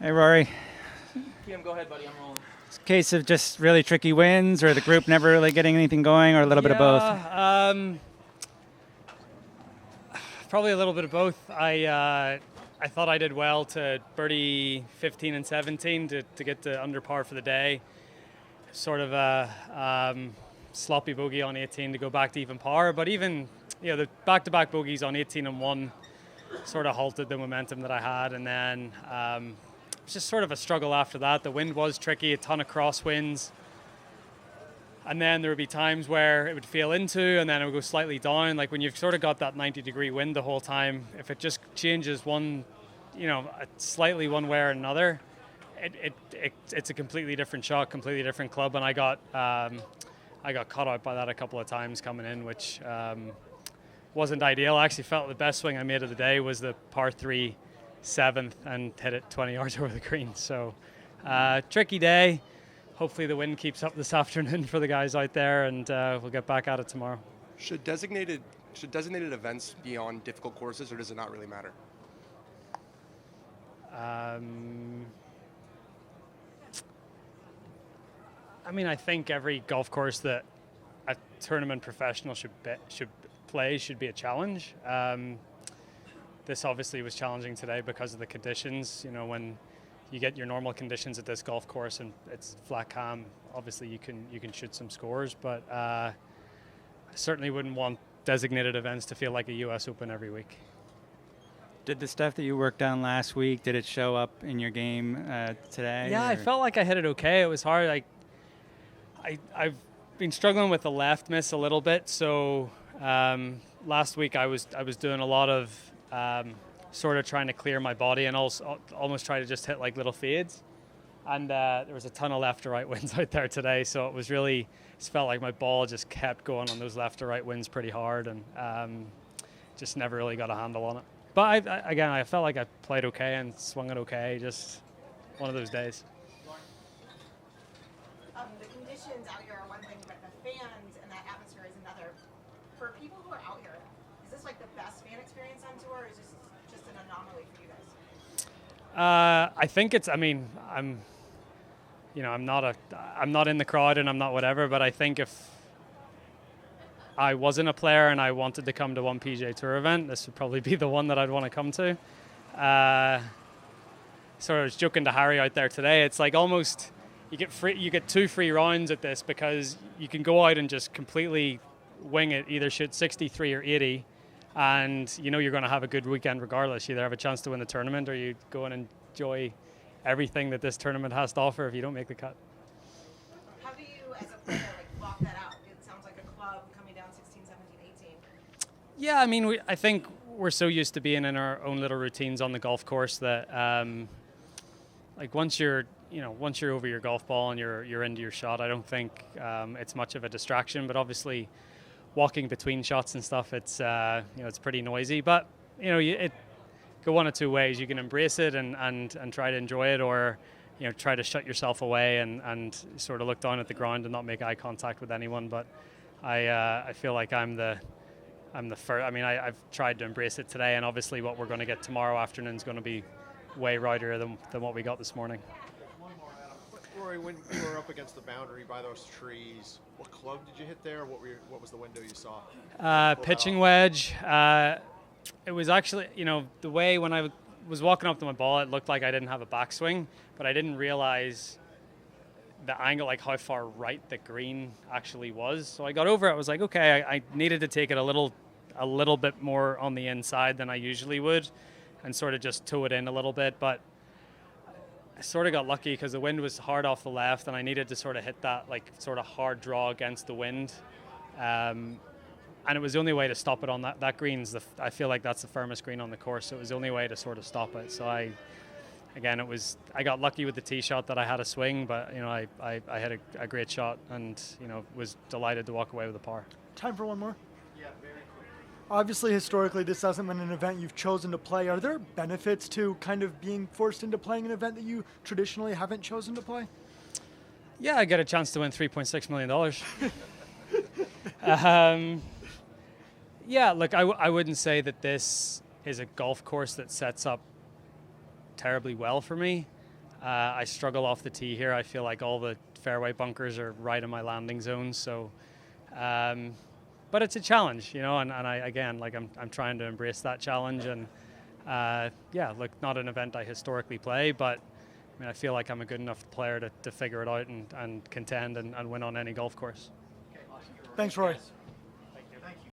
Hey, Rory. PM, go ahead, buddy. I'm rolling. It's a case of just really tricky wins, or the group never really getting anything going, or a little bit of both? Probably a little bit of both. I thought I did well to birdie 15 and 17 to get to under par for the day. Sort of a sloppy bogey on 18 to go back to even par. But even the back-to-back bogeys on 18 and 1 sort of halted the momentum that I had. And then it was just sort of a struggle after that. The wind was tricky, a ton of crosswinds. And then there would be times where it would feel into and then it would go slightly down. Like when you've sort of got that 90-degree wind the whole time, if it just changes slightly one way or another, it's a completely different shot, completely different club. And I got caught out by that a couple of times coming in, which wasn't ideal. I actually felt the best swing I made of the day was the par 3 7th and hit it 20 yards over the green. So tricky day. Hopefully the wind keeps up this afternoon for the guys out there, and we'll get back at it tomorrow. Should designated events be on difficult courses, or does it not really matter? I think every golf course that a tournament professional should play should be a challenge. This obviously was challenging today because of the conditions. When you get your normal conditions at this golf course and it's flat cam, obviously you can shoot some scores, but I certainly wouldn't want designated events to feel like a US Open every week. Did the stuff that you worked on last week, did it show up in your game today? Yeah, I felt like I hit it okay. It was hard. I've been struggling with the left miss a little bit, so last week I was doing a lot of sort of trying to clear my body and also almost try to just hit like little fades. And there was a ton of left to right winds out there today, so it felt like my ball just kept going on those left to right winds pretty hard, and just never really got a handle on it. But I felt like I played okay and swung it okay, just one of those days. The conditions out here are one thing, but the fans and that atmosphere is another. For people who are out here, is this like the best fan experience on tour, or is this just an anomaly for you guys? I think it's. I'm not in the crowd and I'm not whatever, but I think if I wasn't a player and I wanted to come to one PGA Tour event, this would probably be the one that I'd want to come to. So I was joking to Harry out there today. It's like almost you get 2 free rounds at this because you can go out and just completely wing it, either shoot 63 or 80, and you're going to have a good weekend regardless. You either have a chance to win the tournament or you go and enjoy everything that this tournament has to offer if you don't make the cut. How do you, as a player, block that out? It sounds like a club coming down 16, 17, 18. Yeah, I think we're so used to being in our own little routines on the golf course that once you're over your golf ball and you're into your shot, I don't think it's much of a distraction. But obviously, walking between shots and stuff, it's pretty noisy. But it go one of two ways. You can embrace it and try to enjoy it, or try to shut yourself away and sort of look down at the ground and not make eye contact with anyone. But I feel like I'm the first. I've tried to embrace it today, and obviously what we're going to get tomorrow afternoon is going to be way righter than what we got this morning. Rory, when you were up against the boundary by those trees, what club did you hit there? What was the window you saw? Pitching wedge. It was actually, the way when I was walking up to my ball, it looked like I didn't have a backswing, but I didn't realize the angle, like how far right the green actually was. So I got over it. I was like, okay, I needed to take it a little bit more on the inside than I usually would, and sort of just toe it in a little bit. But I sort of got lucky because the wind was hard off the left, and I needed to sort of hit that sort of hard draw against the wind. And it was the only way to stop it on that green's. I feel like that's the firmest green on the course. So it was the only way to sort of stop it. So I got lucky with the tee shot that I had a swing, but I hit a great shot and was delighted to walk away with a par. Time for one more. Yeah, very quick. Obviously, historically, this hasn't been an event you've chosen to play. Are there benefits to kind of being forced into playing an event that you traditionally haven't chosen to play? Yeah, I get a chance to win $3.6 million. Yeah, look, I wouldn't say that this is a golf course that sets up terribly well for me. I struggle off the tee here. I feel like all the fairway bunkers are right in my landing zone. So, but it's a challenge, you know, and I, again, like I'm trying to embrace that challenge. And yeah, look, not an event I historically play, but I mean, I feel like I'm a good enough player to figure it out and contend and win on any golf course. Thanks, Rory.